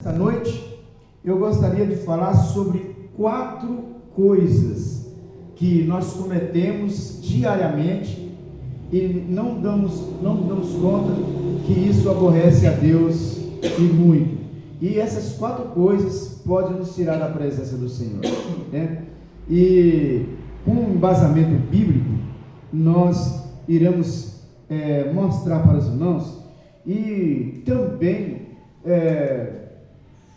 Esta noite eu gostaria de falar sobre 4 coisas que nós cometemos diariamente e não damos conta que isso aborrece a Deus e muito. E essas 4 coisas podem nos tirar da presença do Senhor, né? E com um embasamento bíblico, nós iremos mostrar para os irmãos e também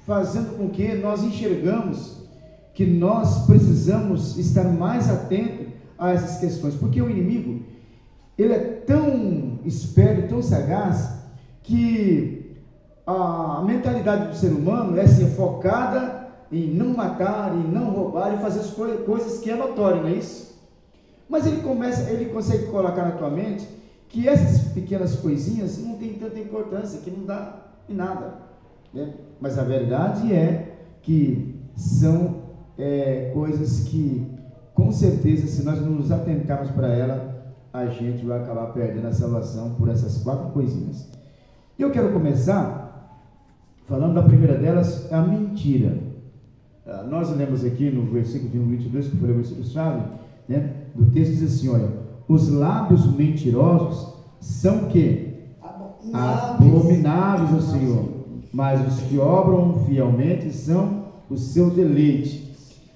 fazendo com que nós enxergamos que nós precisamos estar mais atentos a essas questões, porque o inimigo, ele é tão esperto, tão sagaz, que a mentalidade do ser humano é assim, focada em não matar, em não roubar, e fazer as coisas que é notório, não é isso? Mas ele consegue colocar na tua mente que essas pequenas coisinhas não tem tanta importância, que não dá em nada, né? Mas a verdade é que são coisas que, com certeza, se nós não nos atentarmos para ela, a gente vai acabar perdendo a salvação por essas 4 coisinhas. E eu quero começar falando da primeira delas, a mentira. Nós lemos aqui no versículo de 22, que foi o versículo-chave, né, do texto, diz assim, olha: os lábios mentirosos são o quê? Abomináveis ao Senhor, mas os que obram fielmente são o seu deleite.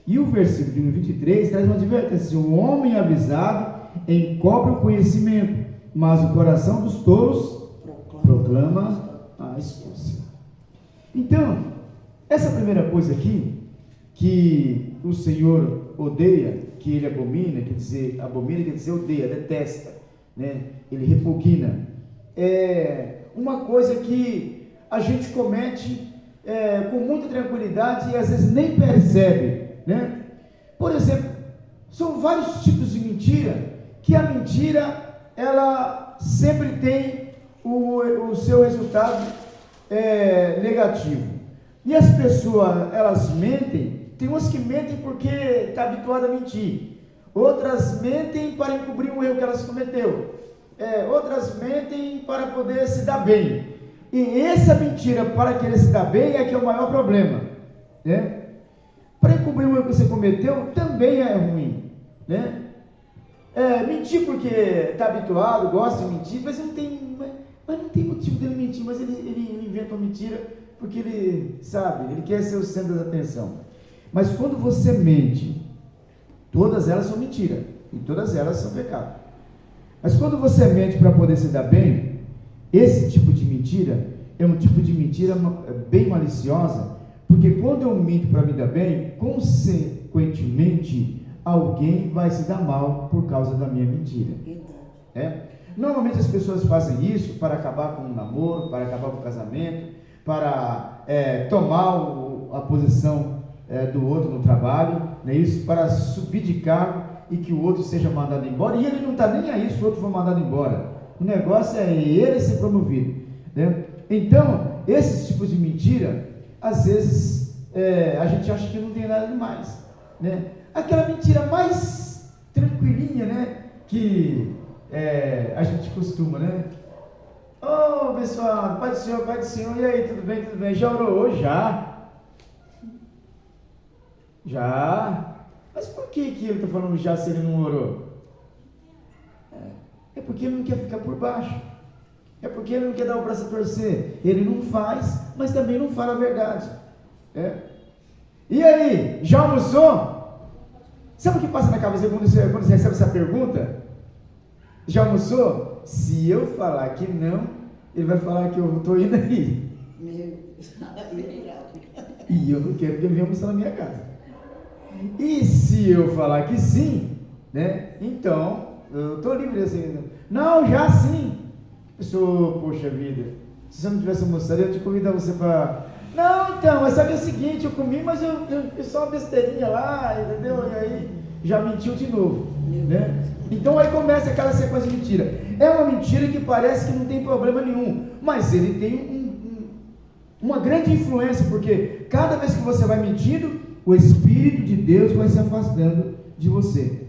E o versículo de 23 traz uma advertência: o homem avisado encobre o conhecimento, mas o coração dos tolos proclama a astúcia. Então, essa primeira coisa aqui, que o Senhor odeia, que ele abomina, quer dizer odeia, detesta, né? Ele repugna, é uma coisa que a gente comete com muita tranquilidade e às vezes nem percebe, né? Por exemplo, são vários tipos de mentira, que a mentira, ela sempre tem o seu resultado negativo. E as pessoas, elas mentem. Tem umas que mentem porque está habituada a mentir, outras mentem para encobrir um erro que elas cometeu, outras mentem para poder se dar bem. E essa mentira para querer se dar bem é que é o maior problema, né? Para encobrir um erro que você cometeu também é ruim, né? Mentir porque está habituado, gosta de mentir, mas não tem motivo dele mentir, mas ele inventa uma mentira porque ele sabe, ele quer ser o centro da atenção. Mas quando você mente, todas elas são mentira, e todas elas são pecado. Mas quando você mente para poder se dar bem, esse tipo de mentira é um tipo de mentira bem maliciosa, porque quando eu minto para me dar bem, consequentemente, alguém vai se dar mal por causa da minha mentira. Normalmente as pessoas fazem isso para acabar com o namoro, para acabar com o casamento, para tomar a posição do outro no trabalho, né? Isso, para subir de cargo e que o outro seja mandado embora, e ele não está nem aí se o outro for mandado embora. O negócio é ele ser promovido, né? Então, esses tipos de mentira, às vezes a gente acha que não tem nada demais, né? Aquela mentira mais tranquilinha, né? Que a gente costuma, né? Ô, pessoal, Pai do Senhor, e aí, tudo bem? Já orou? Já? Mas por que ele está falando já se ele não orou? É porque ele não quer ficar por baixo, é porque ele não quer dar o braço a torcer, ele não faz, mas também não fala a verdade. E aí, já almoçou? Sabe o que passa na cabeça quando você recebe essa pergunta? Já almoçou? Se eu falar que não, ele vai falar que eu estou indo aí. E eu não quero que ele venha almoçar na minha casa. E se eu falar que sim, né? Então, eu estou livre assim. Não, já sim. Pessoa, poxa vida, se você não tivesse almoçado, eu ia te convidar você para... Não, então, mas sabe o seguinte, eu comi, mas eu só uma besteirinha lá, entendeu? E aí, já mentiu de novo, né? Então aí começa aquela sequência de mentira. É uma mentira que parece que não tem problema nenhum, mas ele tem uma grande influência, porque cada vez que você vai mentindo, o Espírito de Deus vai se afastando de você.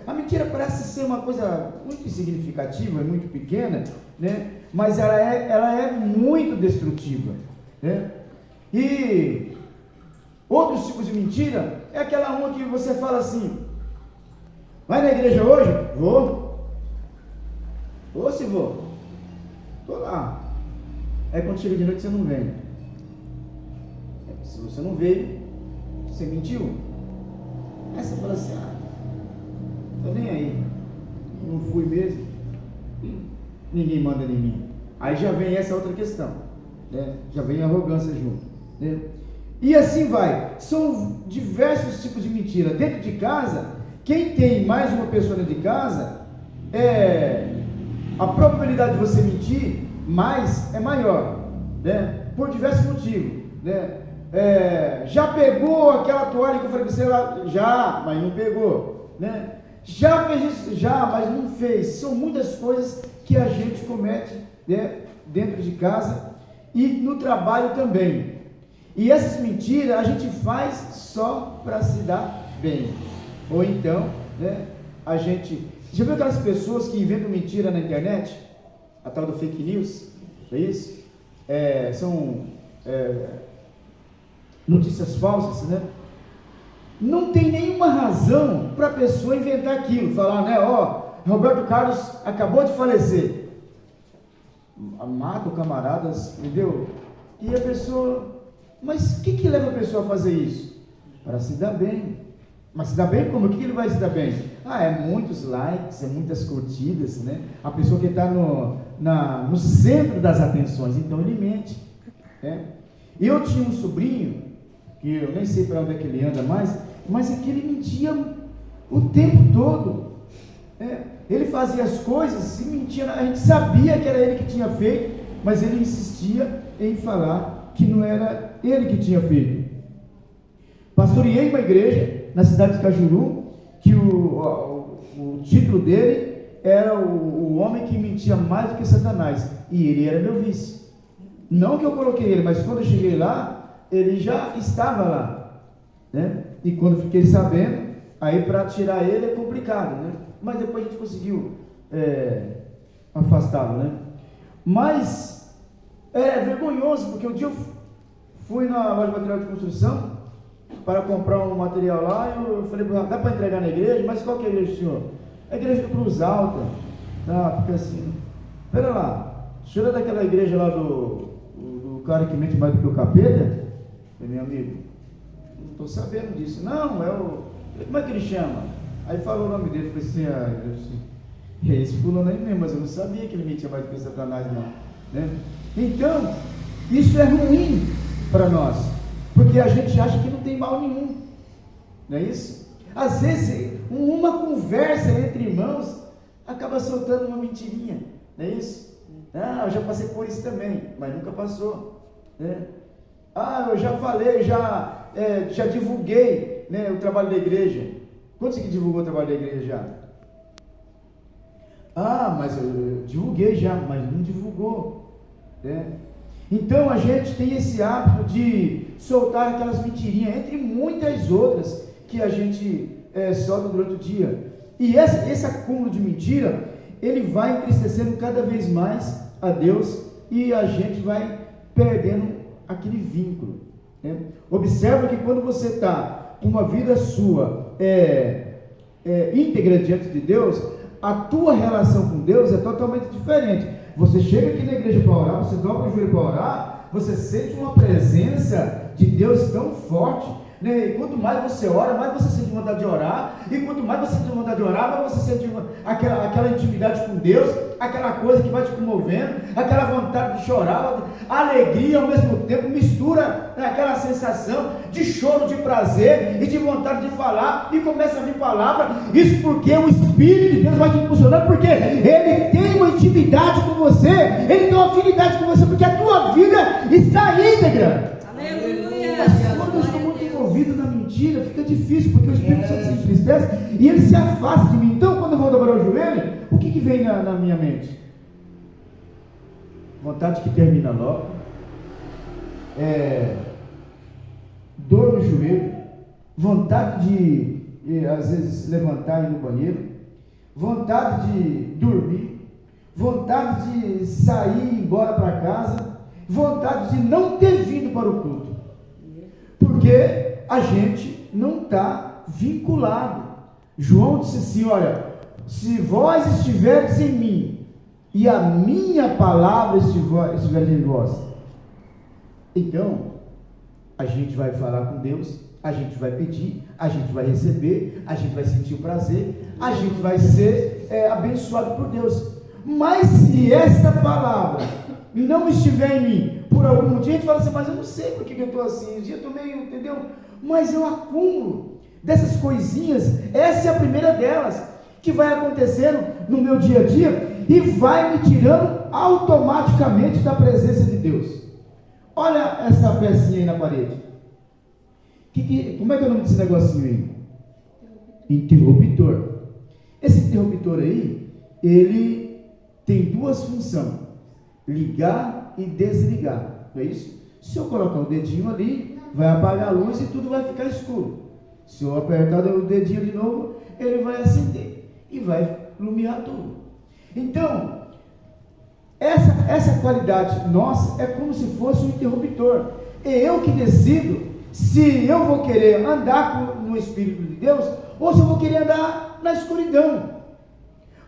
A mentira parece ser uma coisa muito insignificativa, muito pequena, né? Mas ela é muito destrutiva, né? E outros tipos de mentira é aquela uma que você fala assim: vai na igreja hoje? Vou. Ou se vou, estou lá. Aí quando chega de noite você não vem. Se você não veio, você mentiu. Aí você fala assim: estou nem aí, não fui mesmo, ninguém manda em mim. Aí já vem essa outra questão, né? Já vem a arrogância junto, né? E assim vai. São diversos tipos de mentira. Dentro de casa, quem tem mais de uma pessoa dentro de casa, a probabilidade de você mentir mais é maior, né? Por diversos motivos, né? Já pegou aquela toalha que eu falei para você lá? Já, mas não pegou, né? Já fez isso? Já, mas não fez. São muitas coisas que a gente comete, né, dentro de casa e no trabalho também. E essas mentiras a gente faz só para se dar bem. Ou então, né, a gente... Já viu aquelas pessoas que inventam mentira na internet? A tal do fake news? É isso? São notícias falsas, né? Não tem nenhuma razão para a pessoa inventar aquilo. Falar, né? Roberto Carlos acabou de falecer. Mata o camaradas, entendeu? E a pessoa... Mas o que leva a pessoa a fazer isso? Para se dar bem. Mas se dar bem como? O que ele vai se dar bem? É muitos likes, é muitas curtidas, né? A pessoa que está no centro das atenções, então ele mente, né? Eu tinha um sobrinho, que eu nem sei para onde é que ele anda mais, mas é que ele mentia o tempo todo, né? Ele fazia as coisas e mentia, a gente sabia que era ele que tinha feito, mas ele insistia em falar que não era ele que tinha feito. Pastoreei uma igreja na cidade de Cajuru, que o título dele era o homem que mentia mais do que Satanás, e ele era meu vice. Não que eu coloquei ele, mas quando eu cheguei lá, ele já estava lá, né? E quando fiquei sabendo, aí para tirar ele é complicado, né? Mas depois a gente conseguiu afastá-lo, né? Mas é vergonhoso, porque um dia eu fui na loja de material de construção para comprar um material lá, e eu falei: dá para entregar na igreja? Mas qual que é a igreja, senhor? É a igreja do Cruz Alta. Porque assim, pera lá, o senhor é daquela igreja lá do cara que mente mais do que o capeta? Eu falei: meu amigo, não estou sabendo disso. Não, como é que ele chama? Aí falou o nome dele. Eu falei assim: é esse fulano aí mesmo, mas eu não sabia que ele mentia mais do que Satanás, não, né? Então, isso é ruim para nós, porque a gente acha que não tem mal nenhum, não é isso? Às vezes, uma conversa entre irmãos acaba soltando uma mentirinha, não é isso? Eu já passei por isso também, mas nunca passou, né? Eu já falei, já divulguei, né, o trabalho da igreja. Quantos que divulgou o trabalho da igreja já? Mas eu divulguei já, mas não divulgou, né? Então a gente tem esse hábito de soltar aquelas mentirinhas, entre muitas outras que a gente solta durante o dia. E esse acúmulo de mentira, ele vai entristecendo cada vez mais a Deus, e a gente vai perdendo aquele vínculo, né? Observa que quando você está com uma vida sua íntegra diante de Deus, a tua relação com Deus é totalmente diferente. Você chega aqui na igreja para orar, você dobra o joelho para orar, você sente uma presença de Deus tão forte, né? E quanto mais você ora, mais você sente vontade de orar, e quanto mais você sente vontade de orar, mais você sente aquela intimidade com Deus, aquela coisa que vai te comovendo, aquela vontade de chorar, alegria ao mesmo tempo, mistura, né, aquela sensação de choro, de prazer e de vontade de falar, e começa a vir palavra. Isso porque o Espírito de Deus vai te impulsionando, porque Ele tem uma intimidade com você, Ele tem uma afinidade com você, porque a tua vida está íntegra. Aleluia. Quando eu estou muito envolvido na mentira, fica difícil, porque o Espírito Santo se entristece e ele se afasta de mim. Então, quando eu vou dobrar o joelho, o que vem na minha mente? Vontade que termina logo, dor no joelho, vontade de às vezes levantar e ir no banheiro, vontade de dormir, vontade de sair e ir embora para casa, vontade de não ter vindo para o culto. porque a gente não está vinculado. João disse assim, olha, se vós estiverdes em mim, e a minha palavra estiver em vós, então, a gente vai falar com Deus, a gente vai pedir, a gente vai receber, a gente vai sentir o prazer, a gente vai ser abençoado por Deus. Mas se esta palavra não estiver em mim, por algum motivo, a gente fala assim, mas eu não sei por que eu estou assim, eu estou meio, entendeu? Mas eu acumulo dessas coisinhas, essa é a primeira delas, que vai acontecendo no meu dia a dia, e vai me tirando automaticamente da presença de Deus. Olha essa pecinha aí na parede. Como é que é o nome desse negocinho aí? Interruptor. Esse interruptor aí, ele tem duas funções: ligar e desligar, não é isso? Se eu colocar o dedinho ali, vai apagar a luz e tudo vai ficar escuro. Se eu apertar o dedinho de novo, ele vai acender e vai iluminar tudo. Então, essa qualidade nossa é como se fosse um interruptor. É eu que decido se eu vou querer andar no Espírito de Deus ou se eu vou querer andar na escuridão.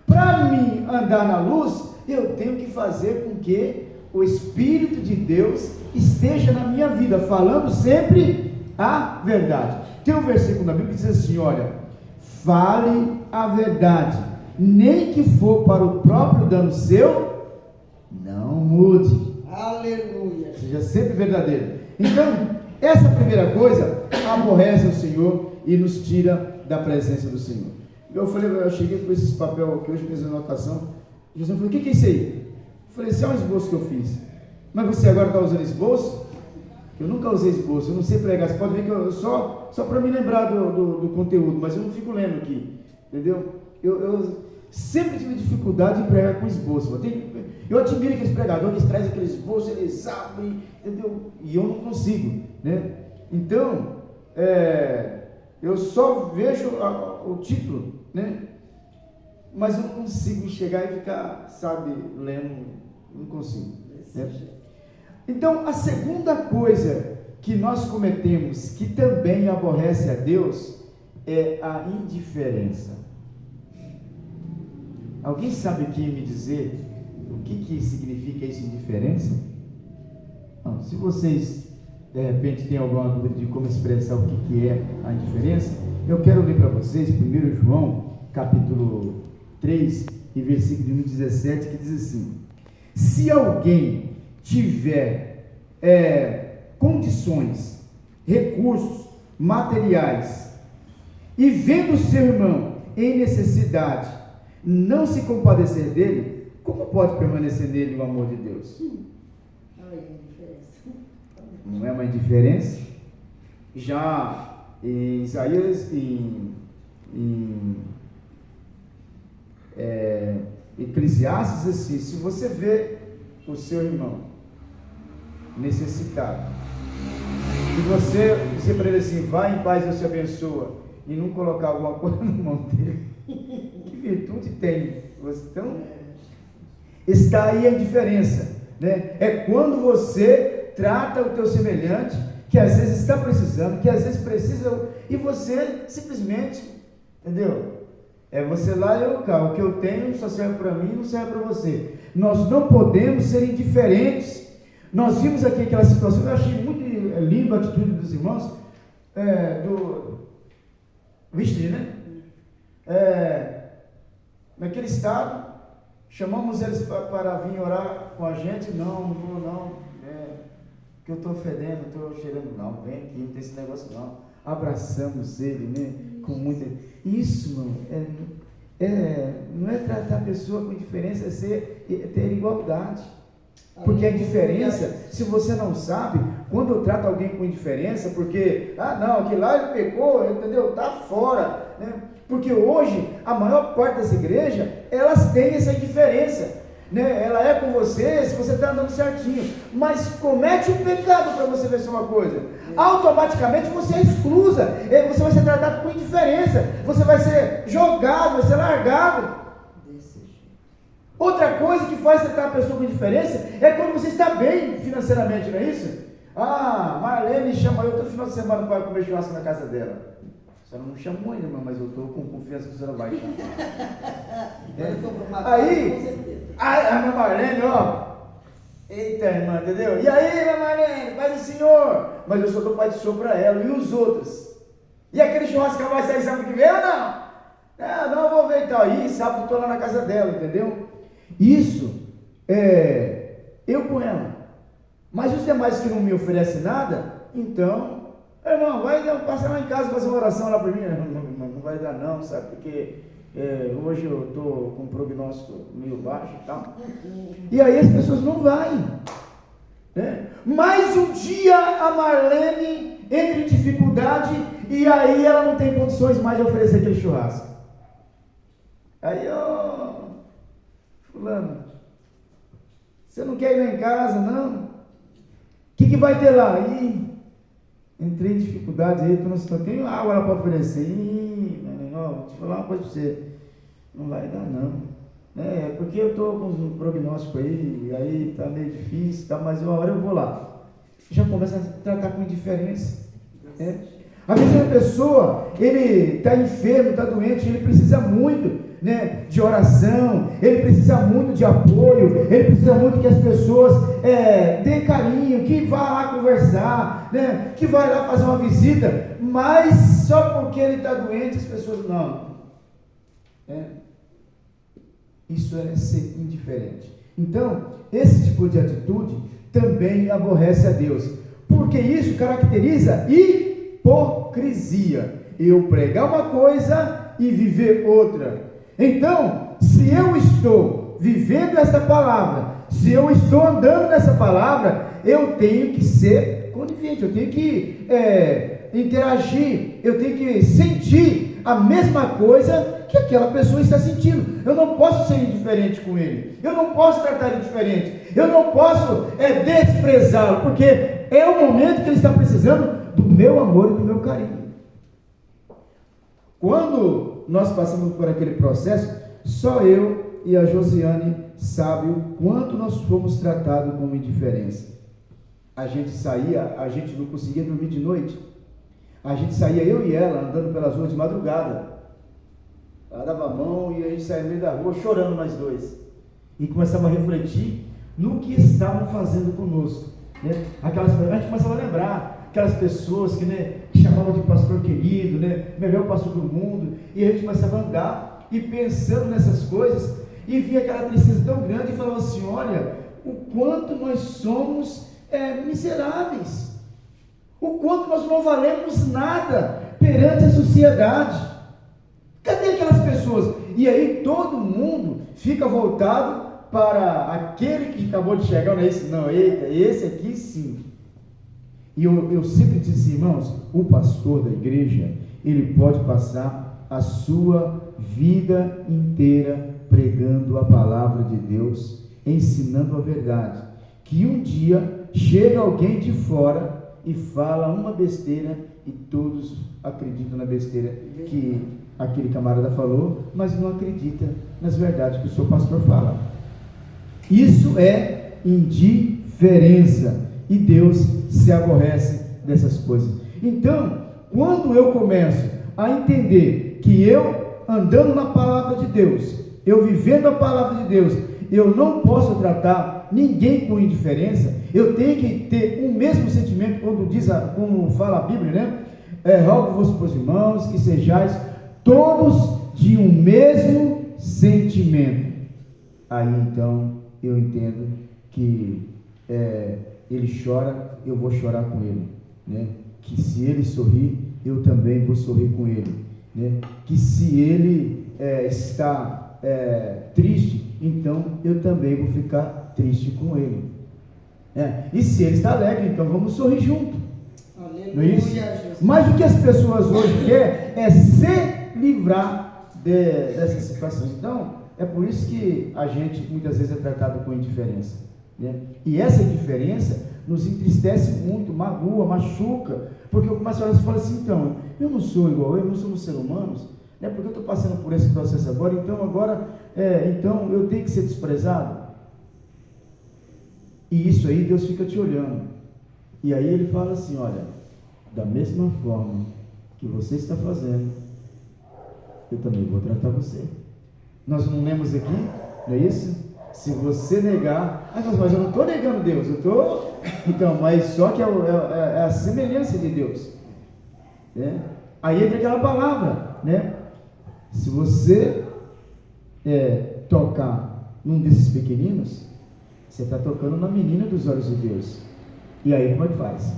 Para mim andar na luz, eu tenho que fazer com que o Espírito de Deus esteja na minha vida, falando sempre a verdade. Tem um versículo na Bíblia que diz assim, olha, fale a verdade, nem que for para o próprio dano seu, não mude. Aleluia. Seja sempre verdadeiro. Então, essa primeira coisa aborrece o Senhor e nos tira da presença do Senhor. Eu cheguei com esses papel que hoje eu fiz a anotação. O Jesus falou, o que é isso aí? Eu falei, esse é um esboço que eu fiz. Mas você agora está usando esboço? Eu nunca usei esboço, eu não sei pregar. Você pode ver que eu só para me lembrar do conteúdo, mas eu não fico lendo aqui, entendeu? Eu sempre tive dificuldade de pregar com esboço. Eu admiro aqueles pregadores que trazem aquele esboço, eles abrem, entendeu? E eu não consigo, né? Então, eu só vejo o título, né? Mas eu não consigo chegar e ficar, sabe, lendo, não consigo, né? Então, a segunda coisa que nós cometemos, que também aborrece a Deus, é a indiferença. Alguém sabe aqui me dizer o que significa isso, indiferença? Não, se vocês, de repente, têm alguma dúvida de como expressar o que é a indiferença, eu quero ler para vocês 1 João, capítulo 3, e versículo 17, que diz assim: se alguém tiver condições, recursos, materiais, e vendo seu irmão em necessidade, não se compadecer dele, como pode permanecer nele o amor de Deus? Não é uma indiferença? Já em Isaías, em Eclesiastes, assim, se você vê o seu irmão necessitado, e você dizer para ele assim, vai em paz, Deus te abençoa, e não colocar alguma coisa na mão dele, que virtude tem? Então, está aí a diferença, né? É quando você trata o teu semelhante, que às vezes está precisando, que às vezes precisa, e você simplesmente, entendeu? Você lá e eu cá, o que eu tenho só serve para mim, não serve para você. Nós não podemos ser indiferentes. Nós vimos aqui aquela situação, eu achei muito lindo a atitude dos irmãos, do Vistri, né? Naquele estado, chamamos eles para vir orar com a gente. Não vou não, que eu estou fedendo, estou cheirando, não, vem aqui, não tem esse negócio não. Abraçamos ele, né? Com muita... Isso, irmão, não é tratar a pessoa com indiferença, é ter igualdade. Porque a indiferença, se você não sabe, quando eu trato alguém com indiferença, porque, não, aquele lá ele pecou, entendeu? Está fora, né? Porque hoje, a maior parte das igrejas, elas têm essa indiferença, né? Ela é com você, se você está andando certinho, mas comete um pecado, para você ver só uma coisa, automaticamente você é exclusa, você vai ser tratado com indiferença, você vai ser jogado, vai ser largado. Outra coisa que faz tratar a pessoa com indiferença é quando você está bem financeiramente, não é isso? Marlene chama eu, estou final de semana para comer churrasco na casa dela. A senhora não chamou ainda, irmã, mas eu estou com confiança que a senhora vai chamar. Aí, a irmã Marlene, ó. Eita, irmã, entendeu? E aí, irmã Marlene, Pai do Senhor. Mas eu só dou Pai do Senhor para ela. E os outros? E aquele churrasco que vai sair sábado que vem ou não? Não, eu vou ver e tal. E sábado eu estou lá na casa dela, entendeu? Isso eu com ela. Mas os demais que não me oferecem nada, então, irmão, vai passar lá em casa fazer uma oração lá para mim. Não vai dar não, sabe? Porque hoje eu estou com um prognóstico meio baixo e tal. E aí as pessoas não vão. Né? Mas um dia a Marlene entra em dificuldade e aí ela não tem condições mais de oferecer aquele churrasco. Aí, fulano, você não quer ir lá em casa, não? O que vai ter lá? Ih, entrei em dificuldade aí, tu não tem água lá para oferecer. Ih, vou te falar uma coisa para você, não vai dar não. Porque eu estou com um prognóstico aí, e aí está meio difícil, tá, mas uma hora eu vou lá. Já começa a tratar com indiferença. Às vezes a pessoa, ele está enfermo, está doente, ele precisa muito de oração, ele precisa muito de apoio, ele precisa muito que as pessoas deem carinho, que vá lá conversar, que vá lá fazer uma visita, mas só porque ele está doente, as pessoas não. Isso é ser indiferente. Então, esse tipo de atitude também aborrece a Deus, porque isso caracteriza hipocrisia. Eu pregar uma coisa e viver outra. Então, se eu estou vivendo essa palavra, se eu estou andando nessa palavra, eu tenho que ser conivente, eu tenho que interagir, eu tenho que sentir a mesma coisa que aquela pessoa está sentindo. Eu não posso ser indiferente com ele, eu não posso tratar ele diferente, eu não posso desprezá-lo, porque é o momento que ele está precisando do meu amor e do meu carinho. Quando nós passamos por aquele processo, só eu e a Josiane sabem o quanto nós fomos tratados com indiferença. A gente saía, a gente não conseguia dormir de noite. A gente saía, eu e ela, andando pelas ruas de madrugada. Ela dava a mão e a gente saía no meio da rua chorando nós dois. E começava a refletir no que estavam fazendo conosco. A gente começava a lembrar aquelas pessoas que chamavam de pastor querido, melhor pastor do mundo, e a gente começava a andar e pensando nessas coisas, e via aquela tristeza tão grande e falava assim: olha, o quanto nós somos miseráveis, o quanto nós não valemos nada perante a sociedade. Cadê aquelas pessoas? E aí todo mundo fica voltado para aquele que acabou de chegar, esse aqui sim. E eu sempre disse, irmãos, o pastor da igreja, ele pode passar a sua vida inteira pregando a palavra de Deus, ensinando a verdade, que um dia chega alguém de fora e fala uma besteira e todos acreditam na besteira que aquele camarada falou, mas não acredita nas verdades que o seu pastor fala. Isso é indiferença. E Deus se aborrece dessas coisas. Então, quando eu começo a entender que eu, andando na palavra de Deus, eu vivendo a palavra de Deus, eu não posso tratar ninguém com indiferença, eu tenho que ter o mesmo sentimento, como fala a Bíblia, rogo-vos, pois irmãos, que sejais todos de um mesmo sentimento. Aí então eu entendo que ele chora, eu vou chorar com ele, que se ele sorrir, eu também vou sorrir com ele, que se ele está triste, então eu também vou ficar triste com ele, e se ele está alegre, então vamos sorrir junto. Aleluia, não é isso? Jesus. Mas o que as pessoas hoje querem é se livrar dessas situações. Então é por isso que a gente muitas vezes é tratado com indiferença. E essa indiferença nos entristece muito, magoa, machuca, porque eu começo a falar assim: então, eu não sou igual eu, não somos seres humanos, porque eu estou passando por esse processo agora, então eu tenho que ser desprezado. E isso aí Deus fica te olhando, e aí ele fala assim: olha, da mesma forma que você está fazendo, eu também vou tratar você. Nós não lemos aqui, não é isso? Se você negar, mas eu não estou negando Deus, eu estou. Então, mas só que é a semelhança de Deus. Né? Aí entra aquela palavra, né? Se você tocar num desses pequeninos, você está tocando na menina dos olhos de Deus. E aí como é que faz?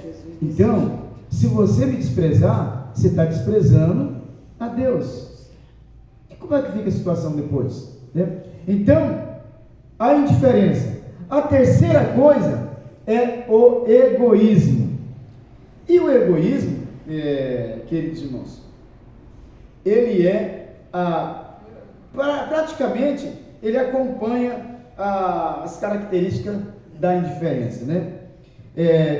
Jesus. Então, se você me desprezar, você está desprezando a Deus. E como é que fica a situação depois? Né? Então, a indiferença. A terceira coisa é o egoísmo. E o egoísmo, queridos irmãos, ele praticamente, ele acompanha as características da indiferença, né?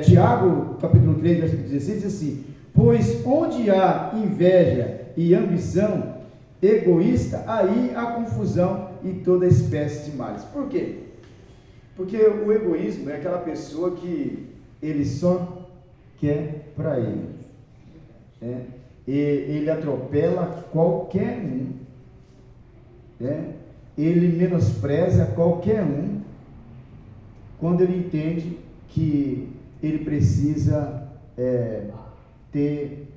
Tiago, capítulo 3, versículo 16, diz assim: pois onde há inveja e ambição egoísta, aí há confusão e toda espécie de males. Por quê? Porque o egoísmo é aquela pessoa que ele só quer para ele. Ele atropela qualquer um. Ele menospreza qualquer um quando ele entende que ele precisa ter,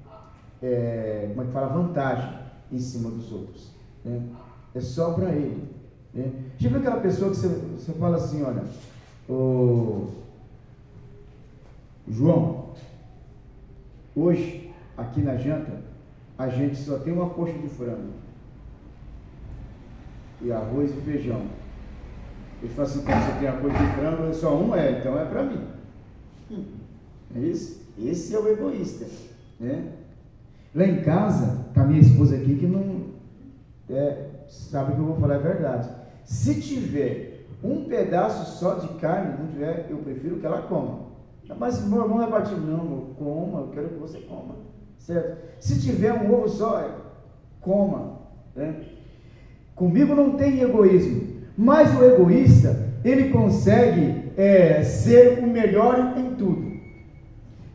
como é que fala, vantagem em cima dos outros. É só para ele. Já viu aquela pessoa que você fala assim, olha, João, hoje aqui na janta a gente só tem uma coxa de frango e arroz e feijão. Ele fala assim: quando você tem uma coxa de frango, é só um, então é para mim. É isso? Esse é o egoísta, né? Lá em casa, tá minha esposa aqui que não sabe que eu vou falar a verdade. Se tiver um pedaço só de carne, não tiver, eu prefiro que ela coma. Mas meu irmão vai partir, não, coma, eu quero que você coma, certo? Se tiver um ovo só, coma, né? Comigo não tem egoísmo, mas o egoísta, ele consegue ser o melhor em tudo.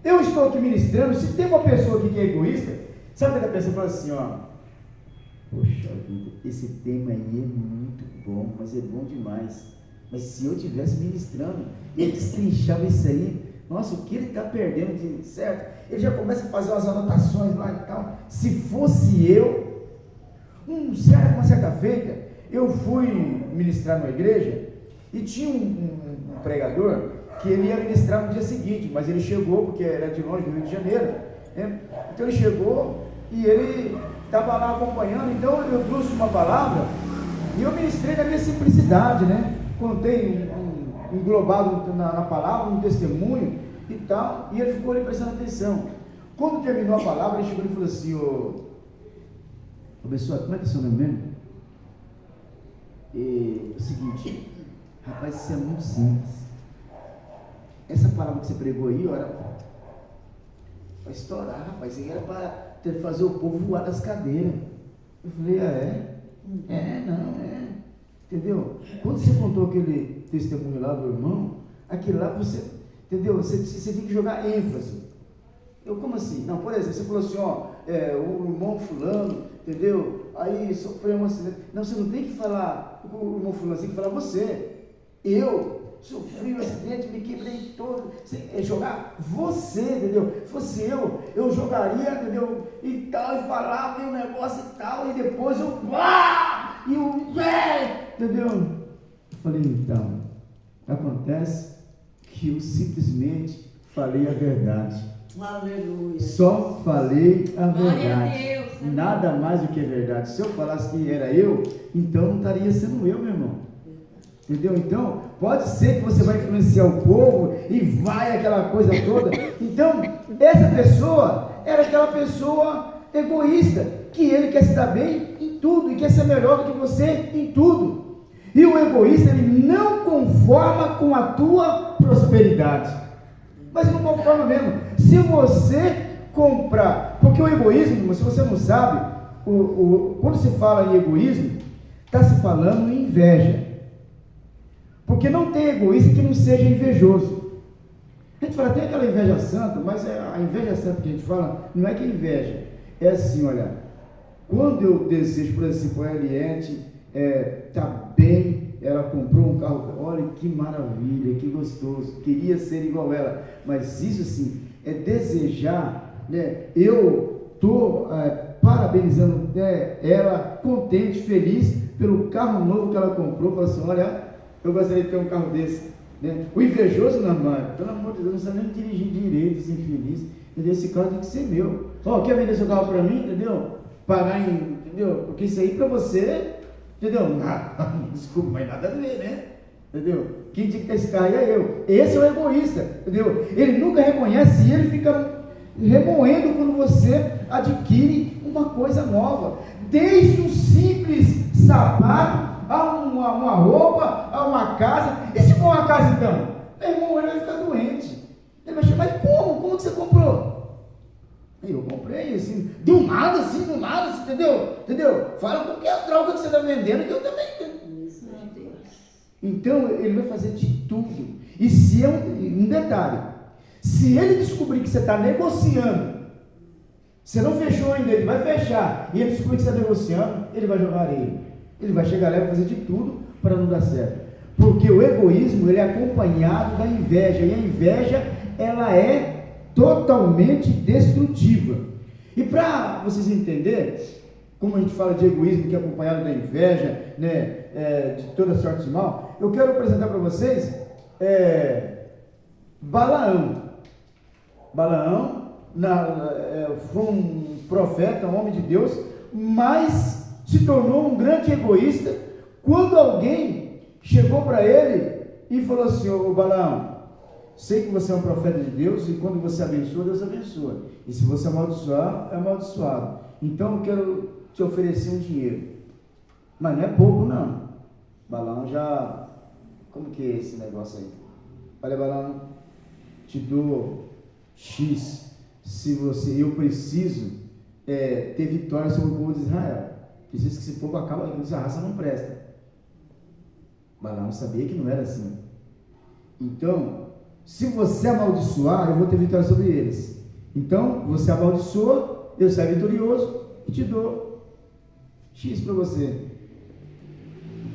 Eu estou aqui ministrando, se tem uma pessoa aqui que é egoísta, sabe que a pessoa fala assim, ó, poxa vida, esse tema aí é muito bom, mas é bom demais. Mas se eu estivesse ministrando, ele destrinchava isso aí, nossa, o que ele está perdendo, certo? Ele já começa a fazer umas anotações lá e tal. Se fosse eu, uma certa feita, eu fui ministrar numa igreja e tinha um pregador que ele ia ministrar no dia seguinte, mas ele chegou, porque era de longe, do Rio de Janeiro, né? Então ele chegou e ele estava lá acompanhando, então eu trouxe uma palavra e eu ministrei na minha simplicidade, né? Contei englobado na palavra, um testemunho e tal, e ele ficou ali prestando atenção. Quando terminou a palavra, ele chegou e falou assim: ô pessoal, como é que é o seu nome mesmo? O seguinte, rapaz, isso é muito simples. Essa palavra que você pregou aí, olha, vai estourar, rapaz, isso aí era para fazer o povo voar das cadeiras. Eu falei, entendeu? Quando você contou aquele testemunho lá do irmão, aquilo lá você, entendeu? Você tem que jogar ênfase. Eu, como assim? Não, por exemplo, você falou assim, o irmão fulano, entendeu? Aí sofreu um acidente. Não, você não tem que falar o irmão fulano, você tem que falar você. Eu sofri um acidente, me quebrei todo. Jogar você, entendeu? Se fosse eu jogaria, entendeu? E tal, e falava um negócio e tal, e depois entendeu? Eu falei, então, acontece que eu simplesmente falei a verdade. Aleluia. Só falei a verdade. A Deus, nada mais do que a verdade. Se eu falasse que era eu, então não estaria sendo eu, meu irmão. Entendeu? Então, pode ser que você vai influenciar o povo e vai aquela coisa toda. Então, essa pessoa era aquela pessoa egoísta, que ele quer se dar bem em tudo e quer ser melhor do que você em tudo. E o egoísta, ele não conforma com a tua prosperidade. Mas não conforma mesmo. Se você comprar, porque o egoísmo, se você não sabe, quando se fala em egoísmo, está se falando em inveja. Porque não tem egoísta que não seja invejoso. A gente fala, tem aquela inveja santa, mas a inveja santa que a gente fala, não é que é inveja, é assim, olha, quando eu desejo, por exemplo, a Eliette está bem, ela comprou um carro, olha que maravilha, que gostoso, queria ser igual ela, mas isso assim, é desejar, né? Eu estou parabenizando ela, contente, feliz pelo carro novo que ela comprou, falou assim, olha, eu gostaria de ter um carro desse. Né? O invejoso na mão, pelo amor de Deus, não sabe nem dirigir direito, esse infeliz, entendeu? Esse carro tem que ser meu. Quer vender seu carro para mim, entendeu? Pagar em, entendeu? Porque isso aí para você, entendeu? Nada, desculpa, mas nada a ver, né? Entendeu? Quem tinha que ter esse carro aí é eu. Esse é o egoísta, entendeu? Ele nunca reconhece e ele fica remoendo quando você adquire uma coisa nova. Desde um simples sapato, a uma roupa, a uma casa. E se for uma casa então? Meu irmão, ele vai ficar doente. Ele vai chamar, mas como? Como que você comprou? Eu comprei assim, do nada, assim, entendeu? Fala qualquer droga que você está vendendo, que eu também tenho. Isso, meu Deus. Então, ele vai fazer de tudo. E se um detalhe, se ele descobrir que você está negociando, você não fechou ainda, ele vai fechar, e ele descobrir que você está negociando, ele vai jogar areia. Ele vai chegar lá e vai fazer de tudo para não dar certo. Porque o egoísmo, ele é acompanhado da inveja. E a inveja, ela é totalmente destrutiva. E para vocês entenderem, como a gente fala de egoísmo que é acompanhado da inveja, né, de toda sorte de mal, eu quero apresentar para vocês Balaão. Balaão foi um profeta, um homem de Deus, mas se tornou um grande egoísta quando alguém chegou para ele e falou assim, ô Balaão, sei que você é um profeta de Deus e quando você abençoa, Deus abençoa. E se você amaldiçoar, é amaldiçoado. Então eu quero te oferecer um dinheiro. Mas não é pouco não. Balaão já... Como que é esse negócio aí? Olha, Balaão, te dou X se eu preciso ter vitória sobre o povo de Israel. Preciso que esse povo acabe, que essa raça não presta. Balaão sabia que não era assim. Então, se você amaldiçoar, eu vou ter vitória sobre eles. Então, você amaldiçoa, eu saio vitorioso e te dou X para você.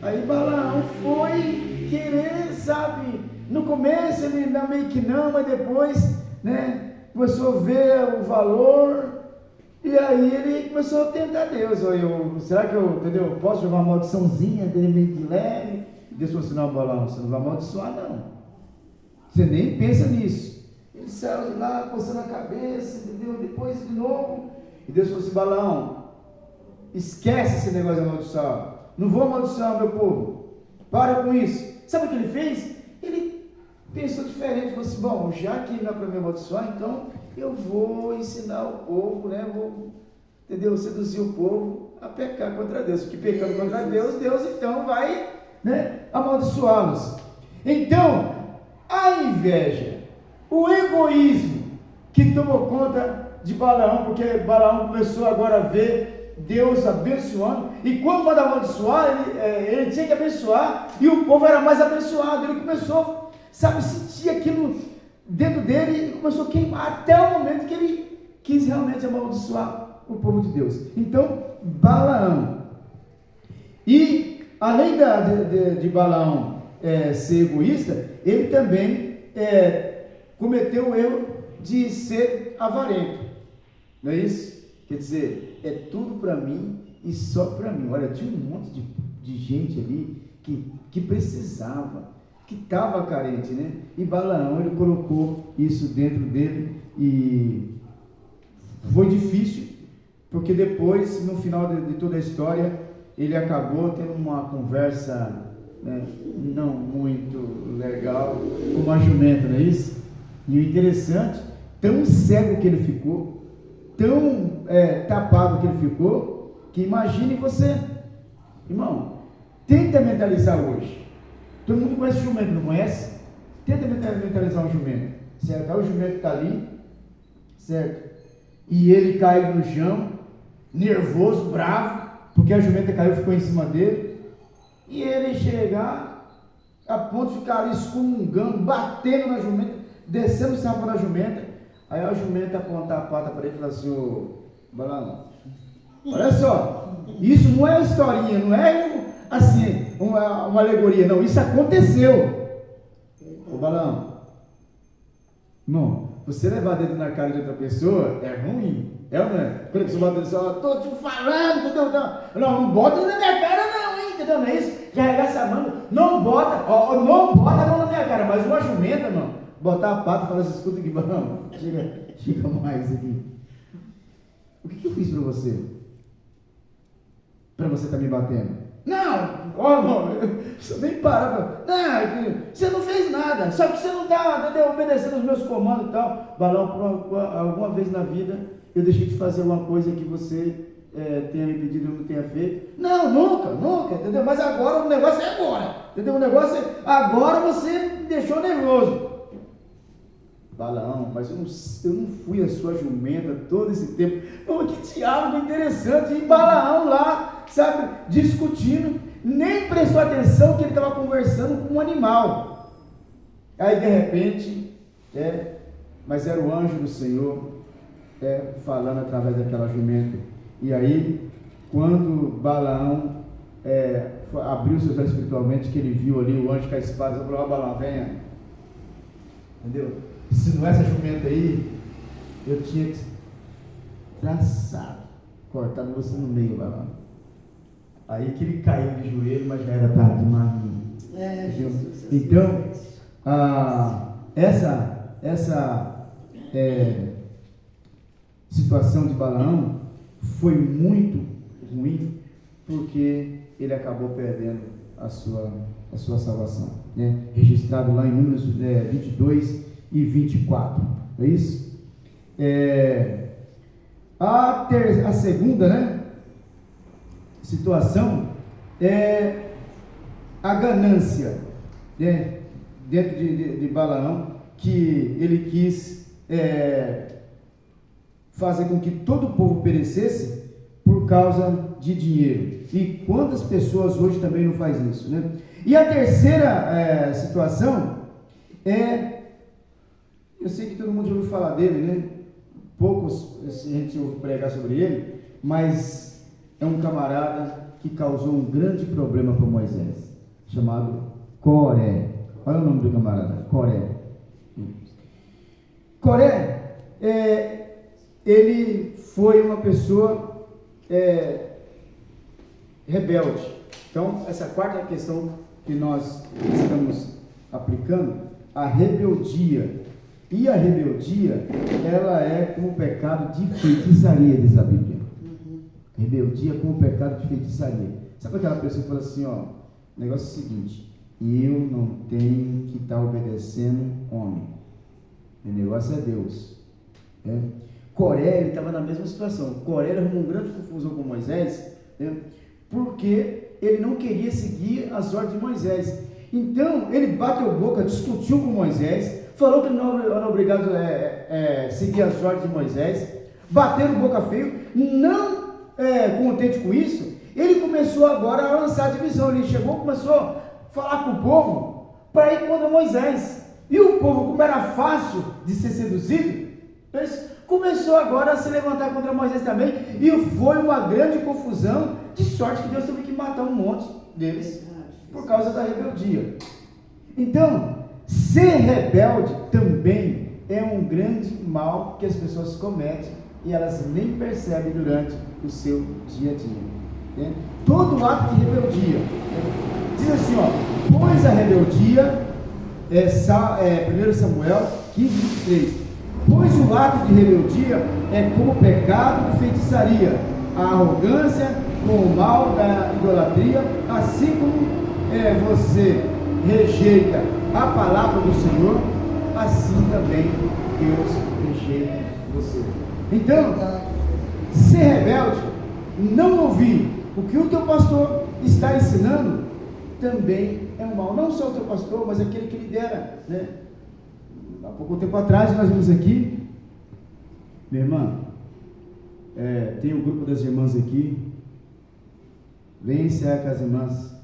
Aí Balaão foi querer, sabe? No começo ele meio que não, mas depois, né? Começou a ver o valor. E aí ele começou a tentar Deus. Será que eu posso jogar uma maldiçãozinha meio de leve? Deus falou assim, não, Balaão, você não vai amaldiçoar não. Você nem pensa nisso. Ele saiu de lá, coçando a cabeça, entendeu? Depois de novo. E Deus falou assim, Balaão, esquece esse negócio de amaldiçoar. Não vou amaldiçoar o meu povo. Para com isso. Sabe o que ele fez? Ele pensou diferente. Falou assim, bom, já que não é para me amaldiçoar, então eu vou ensinar o povo, né? Vou, entendeu? Seduzir o povo a pecar contra Deus. Porque pecando contra Deus, Deus então vai, né, amaldiçoá-los. Então, a inveja, o egoísmo que tomou conta de Balaão, porque Balaão começou agora a ver Deus abençoando, e quando manda amaldiçoar, ele tinha que abençoar, e o povo era mais abençoado. Ele começou, sabe, sentir aquilo dentro dele, e começou a queimar, até o momento que ele quis realmente amaldiçoar o povo de Deus. Então, Balaão, e além de Balaão ser egoísta, ele também cometeu o erro de ser avarento, não é isso? Quer dizer, é tudo para mim e só para mim. Olha, tinha um monte de gente ali que precisava, que estava carente, né? E Balaão, ele colocou isso dentro dele e foi difícil, porque depois, no final de toda a história, ele acabou tendo uma conversa, né, não muito legal com uma jumenta, não é isso? E o interessante, tão cego que ele ficou, tão tapado que ele ficou, que imagine você, irmão, tenta mentalizar hoje. Todo mundo conhece jumento, não conhece? Tenta mentalizar um jumento, certo? Aí o jumento está ali, certo? E ele cai no chão, nervoso, bravo, porque a jumenta caiu, ficou em cima dele, e ele chegar a ponto de ficar ali excomungando, batendo na jumenta, descendo o sarrafo na jumenta. Aí a jumenta apontar a pata para ele e falar assim: ô Balaão, olha só, isso não é historinha, não é assim, uma alegoria, não, isso aconteceu. Ô Balaão, não, você levar dedo na cara de outra pessoa é ruim, é ou não é? Quando a pessoa bota só, tô te falando, entendeu? Não bota na minha cara não, hein, entendeu? Não é isso? Já arregaça a mão, não bota, não bota a mão na minha cara, mas uma jumenta, não, botar a pata e falar assim: escuta aqui, Balaão, chega mais aqui. O que eu fiz para você? Para você estar me batendo? Não, você nem para. Não, você não fez nada. Só que você não está obedecendo os meus comandos e tal. Balaão, alguma vez na vida eu deixei de fazer alguma coisa que você tenha me pedido e eu não tenha feito? Não, nunca, entendeu? Mas agora o negócio é agora, entendeu? O negócio é agora, você me deixou nervoso. Balaão, mas eu não fui a sua jumenta todo esse tempo. Oh, que diálogo interessante. E Balaão lá, sabe, discutindo, nem prestou atenção que ele estava conversando com um animal. Aí de repente, mas era o anjo do Senhor falando através daquela jumenta. E aí, quando Balaão abriu seus olhos espiritualmente, que ele viu ali o anjo com a espada, ele falou: ó, Balaão, venha. Entendeu? Se não é essa jumenta aí, eu tinha traçado, cortado você no meio, Balaão. Aí que ele caiu de joelho, mas já era tarde demais. Então, essa situação de Balaão foi muito ruim, porque ele acabou perdendo a sua salvação, né? Registrado lá em Números 22 e 24, é isso? A segunda, né, situação é a ganância, né, dentro de Balaão, que ele quis fazer com que todo o povo perecesse por causa de dinheiro. E quantas pessoas hoje também não faz isso, né? E a terceira situação eu sei que todo mundo já ouviu falar dele, né? Poucos a gente ouve pregar sobre ele, mas é um camarada que causou um grande problema para Moisés, chamado Coré. Olha o nome do camarada, Coré. Coré, ele foi uma pessoa rebelde. Então, essa quarta questão que nós estamos aplicando, a rebeldia. E a rebeldia, ela é como o pecado de feitiçaria, diz a Bíblia. Rebeldia como pecado de feitiçaria. Sabe aquela pessoa que fala assim, ó, o negócio é o seguinte: eu não tenho que estar obedecendo homem, o negócio é Deus. Coré, ele estava na mesma situação. Coré arrumou uma grande confusão com Moisés, porque ele não queria seguir as ordens de Moisés. Então, ele bateu boca, discutiu com Moisés, falou que não era obrigado a seguir as ordens de Moisés, bateram boca feio. Não contente com isso, ele começou agora a lançar divisão. Ele chegou, começou a falar com o povo para ir contra Moisés. E o povo, como era fácil de ser seduzido, começou agora a se levantar contra Moisés também, e foi uma grande confusão, de sorte que Deus teve que matar um monte deles por causa da rebeldia. Então, ser rebelde também é um grande mal que as pessoas cometem e elas nem percebem durante o seu dia a dia. Todo ato de rebeldia, diz assim, ó, pois a rebeldia 1 Samuel 15, 23, pois o ato de rebeldia é como o pecado de feitiçaria, a arrogância com o mal da idolatria, assim como você rejeita a palavra do Senhor, assim também Deus rejeita você. Então, ser rebelde, não ouvir o que o teu pastor está ensinando, também é um mal. Não só o teu pastor, mas aquele que lidera, né? Há pouco tempo atrás nós vimos aqui, minha irmã, tem um grupo das irmãs aqui, vem encerrar com as irmãs.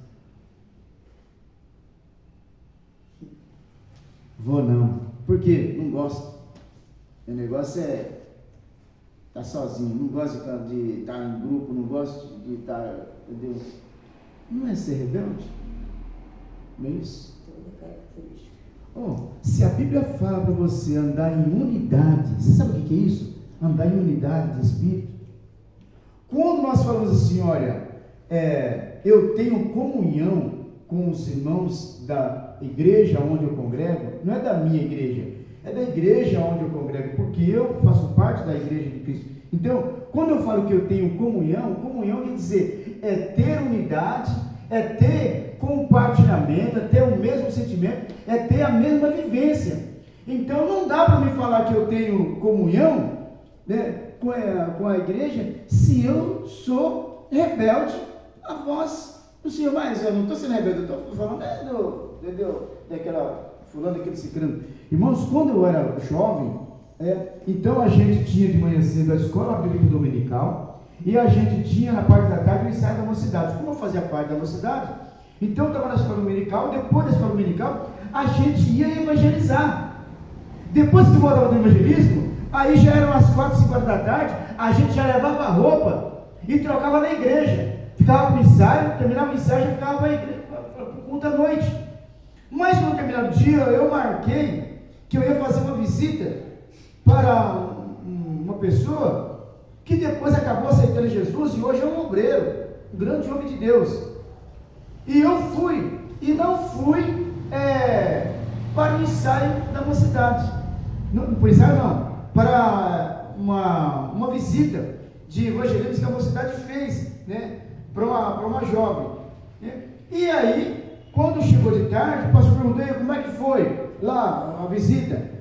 Vou não. Porque não gosto. O negócio é estar sozinho, não gosto de estar em grupo, não gosto de estar, entendeu? Não é ser rebelde? Não é isso? Se a Bíblia fala para você andar em unidade, você sabe o que é isso? Andar em unidade de espírito. Quando nós falamos assim, olha, eu tenho comunhão com os irmãos da igreja onde eu congrego, não é da minha igreja, é da igreja onde eu congrego, porque eu faço parte da igreja de Cristo. Então, quando eu falo que eu tenho comunhão quer dizer, é ter unidade, é ter compartilhamento, é ter o mesmo sentimento, é ter a mesma vivência. Então, não dá para me falar que eu tenho comunhão, né, com a igreja, se eu sou rebelde à voz do Senhor. Mas eu não estou sendo rebelde, eu estou falando daquela fulano, daquele ciclano. Irmãos, quando eu era jovem, então a gente tinha de manhã cedo a escola bíblica dominical, e a gente tinha na parte da tarde o ensaio da mocidade. Como eu fazia parte da mocidade, então eu estava na escola dominical, depois da escola dominical, a gente ia evangelizar. Depois que voltava do evangelismo, aí já eram as 4, 5 horas da tarde, a gente já levava a roupa e trocava na igreja. Ficava para o ensaio, terminava o ensaio e já ficava para o culto à noite. Mas no determinado dia eu marquei que eu ia fazer uma visita para uma pessoa que depois acabou aceitando Jesus e hoje é um obreiro, um grande homem de Deus. E eu fui, e não fui para o ensaio da mocidade. Não, para o ensaio não, para uma visita de evangelismo que a mocidade fez, né, para uma jovem. Né? E aí, quando chegou de tarde, o pastor perguntou, como é que foi lá a visita?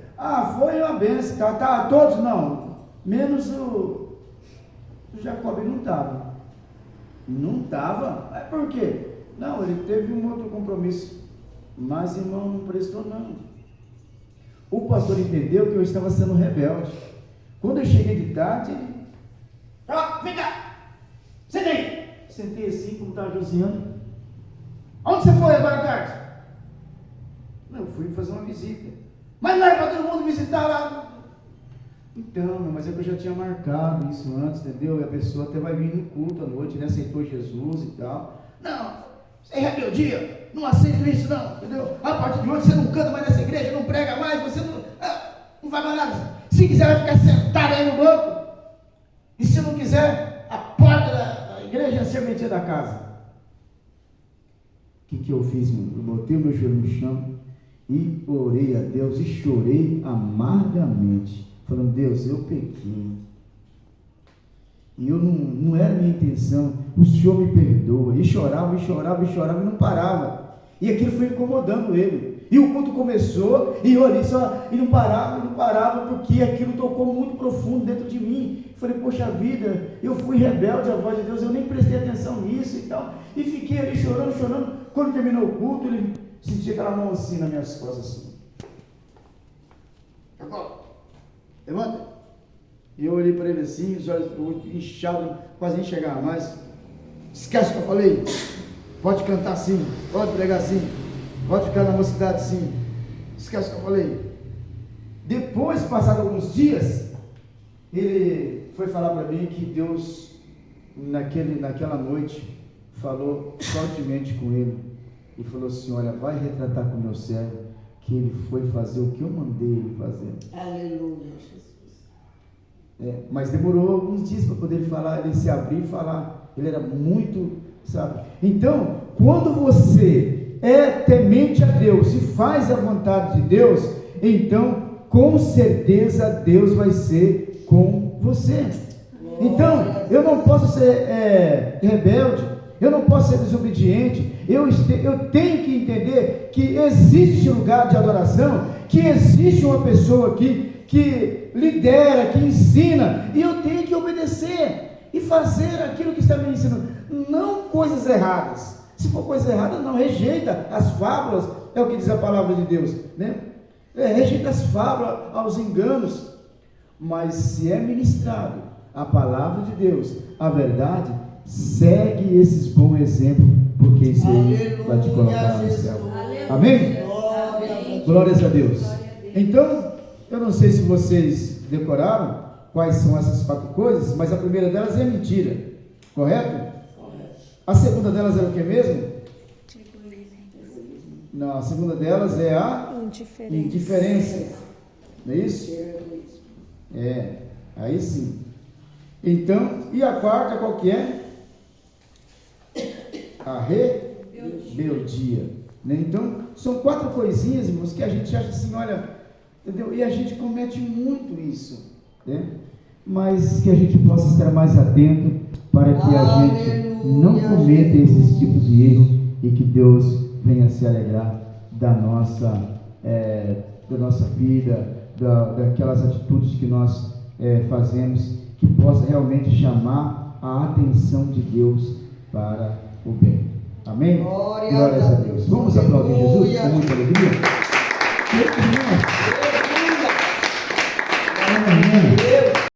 Foi uma benção, tá, todos não, menos o Jacob não estava. Não estava? Por quê? Não, ele teve um outro compromisso, mas irmão, não prestou não. O pastor entendeu que eu estava sendo rebelde. Quando eu cheguei de tarde, ele, vem cá, senta aí. Sentei assim, como estava Josiane. Onde você foi agora à tarde? Não, eu fui fazer uma visita. Mas não era para todo mundo visitar lá. Então, mas é que eu já tinha marcado isso antes, entendeu? E a pessoa até vai vir no culto à noite, né? Aceitou Jesus e tal. Não, você é rebeldia, não aceito isso não, entendeu? A partir de hoje você não canta mais nessa igreja, não prega mais, você não vai mais nada. Se quiser vai ficar sentado aí no banco. E se não quiser, a porta da igreja é a serventia da casa. O que eu fiz, meu? Eu botei o meu joelho no chão e orei a Deus e chorei amargamente, falando, Deus, eu pequei. E eu não era minha intenção, o Senhor me perdoa. E chorava e não parava. E aquilo foi incomodando ele. E o culto começou, e eu ali só, e não parava, porque aquilo tocou muito profundo dentro de mim. Falei, poxa vida, eu fui rebelde à voz de Deus, eu nem prestei atenção nisso e tal. E fiquei ali chorando. Quando terminou o culto, ele sentia aquela mão assim nas minhas costas, assim. Levanta. E eu olhei para ele assim, os olhos inchados, quase nem chegava mais. Esquece o que eu falei. Pode cantar assim, pode pregar assim, pode ficar na mocidade assim. Esquece o que eu falei. Depois, passados alguns dias, ele foi falar para mim que Deus, naquela noite, falou fortemente com ele. E falou assim, olha, vai retratar com o meu servo, que ele foi fazer o que eu mandei ele fazer. Aleluia, Jesus. Mas demorou alguns dias para poder falar, ele se abrir e falar. Ele era muito, sabe? Então, quando você é temente a Deus e faz a vontade de Deus, então, com certeza, Deus vai ser com você. Então, eu não posso ser rebelde, eu não posso ser desobediente, eu tenho que entender que existe lugar de adoração, que existe uma pessoa aqui que lidera, que ensina, e eu tenho que obedecer e fazer aquilo que está me ensinando, não coisas erradas. Se for coisa errada, não, rejeita as fábulas, é o que diz a palavra de Deus, né? Rejeita as fábulas, aos enganos, mas se é ministrado a palavra de Deus, a verdade, segue esses bons exemplos, porque isso aí vai te colocar no céu. Amém? Glórias a Deus. Então, eu não sei se vocês decoraram quais são essas 4 coisas, mas a primeira delas é mentira, correto? A segunda delas era o que mesmo? Não, a segunda delas é a indiferença. Não é isso? É, aí sim. Então, e a quarta qual que é? A rebeldia. Né? Então, são 4 coisinhas, irmãos, que a gente acha assim, olha, entendeu? E a gente comete muito isso, né? Mas que a gente possa estar mais atento para que a gente não cometa esses tipos de erro e que Deus venha se alegrar da nossa vida, daquelas atitudes que nós fazemos, que possa realmente chamar a atenção de Deus para o bem. Amém? Glórias a Deus. Vamos aplaudir Jesus com muita alegria? Amém.